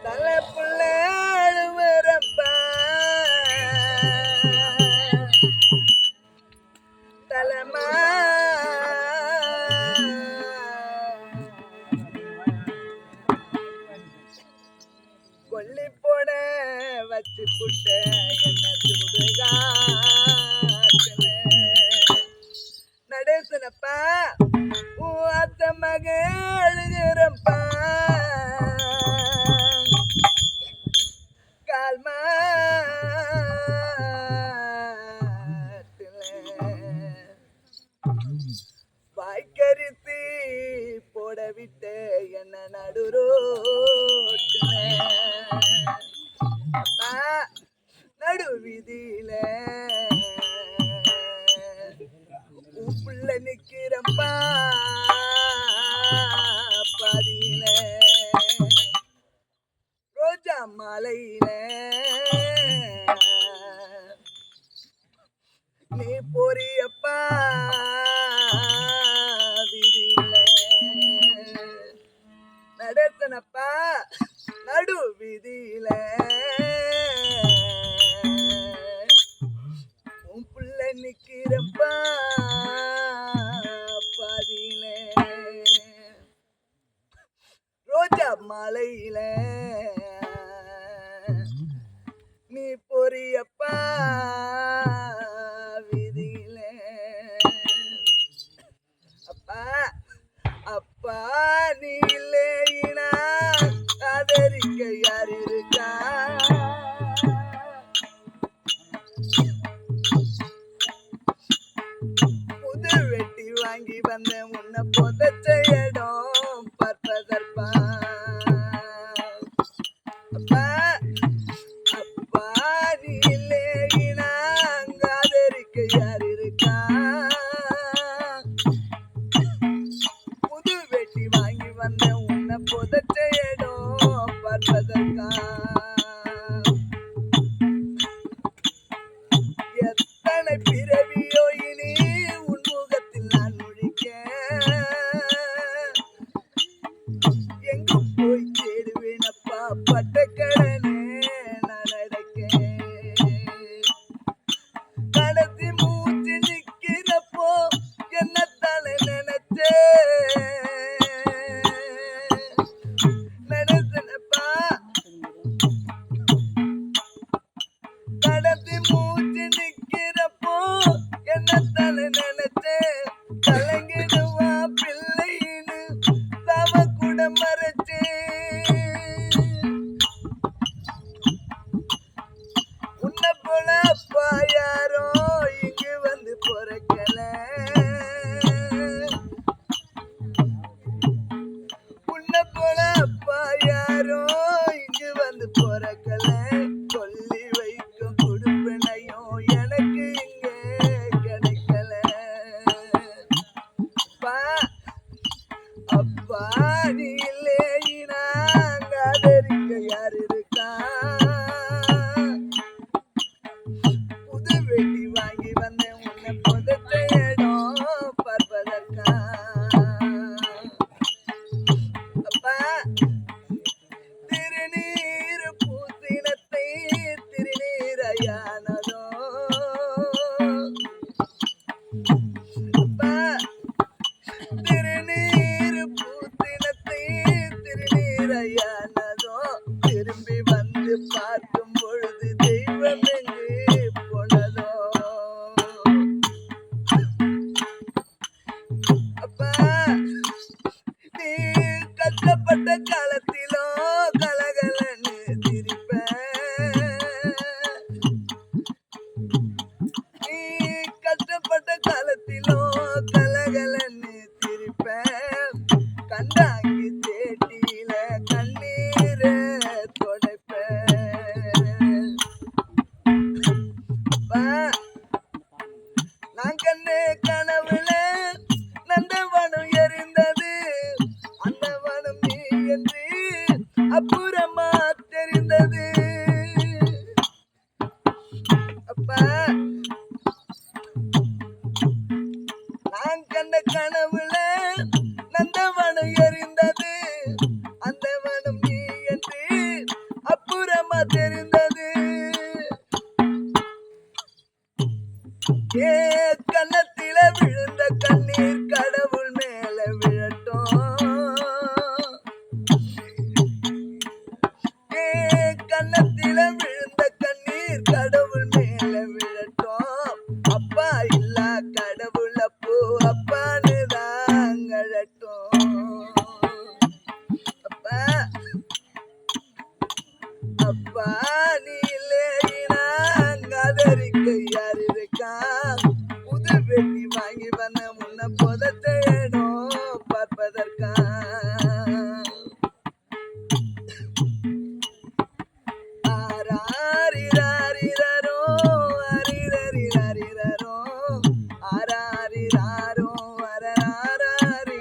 தலைப்புள்ள அழுவரப்பா தலைமா கொல்லி போட வச்சு புட்ட என்ன சுடுகா நடேசனப்பா அத்த மக அழுகிறப்பா கால்மா வாய்க்கரிசி போட விட்டு என்ன நடு வீதியில உப்புள்ள நிக்கிறப்பா பாதியில ரோஜா மாலையில நீ போறியப்பா வீதியில நடத்தனப்பா நடு வீதியில உன் புள்ள நிக்கிறப்பா பாதியில ரோஜா மாலையில நீ பொரியப்பா வீதியில அப்பா அப்பா நீ இல்லைனா ஆதரிக்க யார் இருக்கா புது வெட்டி வாங்கி வந்த முன்ன புதைச்ச இடம் பார்ப்பதற்பா அப்பா அப்பா நீ இல்லைனா அங்க ஆதரிக்க யார் இருக்கா புது வெட்டி வாங்கி வந்த உன்னை புதைச்ச இடம் பார்ப்பதற்கா எத்தனை பிறவியோ இனி உன் முகத்தில் நான் முழிக்க எங்கு போய் தேடுவேனப்பா பட்டக்கடனே நான் அடைக்கேன் கடைசி மூச்சு நிக்கிறப்போ என்னத்தானே நினைச்சே நினைச்சனப்பா கடைசி மூச்சு நிக்கிறப்போ என்னத்தானே நினைச்சே கலங்கிடுவா பிள்ளைன்னு தவ கூட மறைச்சே உன்னை போல அப்பா யாரோ இங்கு வந்து பொறக்கல உன்னை போல அப்பா யாரோ இங்கு வந்து பொறக்கல சொல்லி வைக்கும் குடுப்பினையும் எனக்கு இங்கே கிடைக்கல அப்பா அப்பா நீ இல்லைனா அங்க ஆதரிக்க யார் இருக்கா புது வெட்டி வாங்கி வந்தேன் உன்னை புதைச்ச இடம் பார்ப்பதற்கா அப்பா திருநீர் பூசினத்தை திருநீரையானதோ அப்பா திருநீர் பூசினத்தை திருநீரையானதோ திரும்பி வந்து பார்க்கும் பொழுது தெய்வம் எங்கு போனதோ அப்பா நீ கஷ்டப்பட்ட காலத்திலோ கலகலன்னு சிரிப்ப நீ கஷ்டப்பட்ட காலத்திலோ கலகலன்னு சிரிப்ப கண்டாங்கி தேட்டியில கண்ணீரை தொடைப்ப அப்பா நான் கண்ணு கனவுல நந்தவனம் எரிந்தது அந்த வனம் நீ என்று அப்புறமா தெரிந்தது அப்பா நான் கண்ட கனவுல நந்தவனம் எரிந்தது அந்த வனம் நீ என்று அப்பா நீ இல்லைனா காதரிக்க யார் இருக்கா புது வெட்டி வாங்கி வந்த முன்ன புதத்தேனோ பார்ப்பதற்கா ஆராரிராரிரரோ அரிரரிரரிரரோ ஆராரிராரோ அரராரிரரிரோ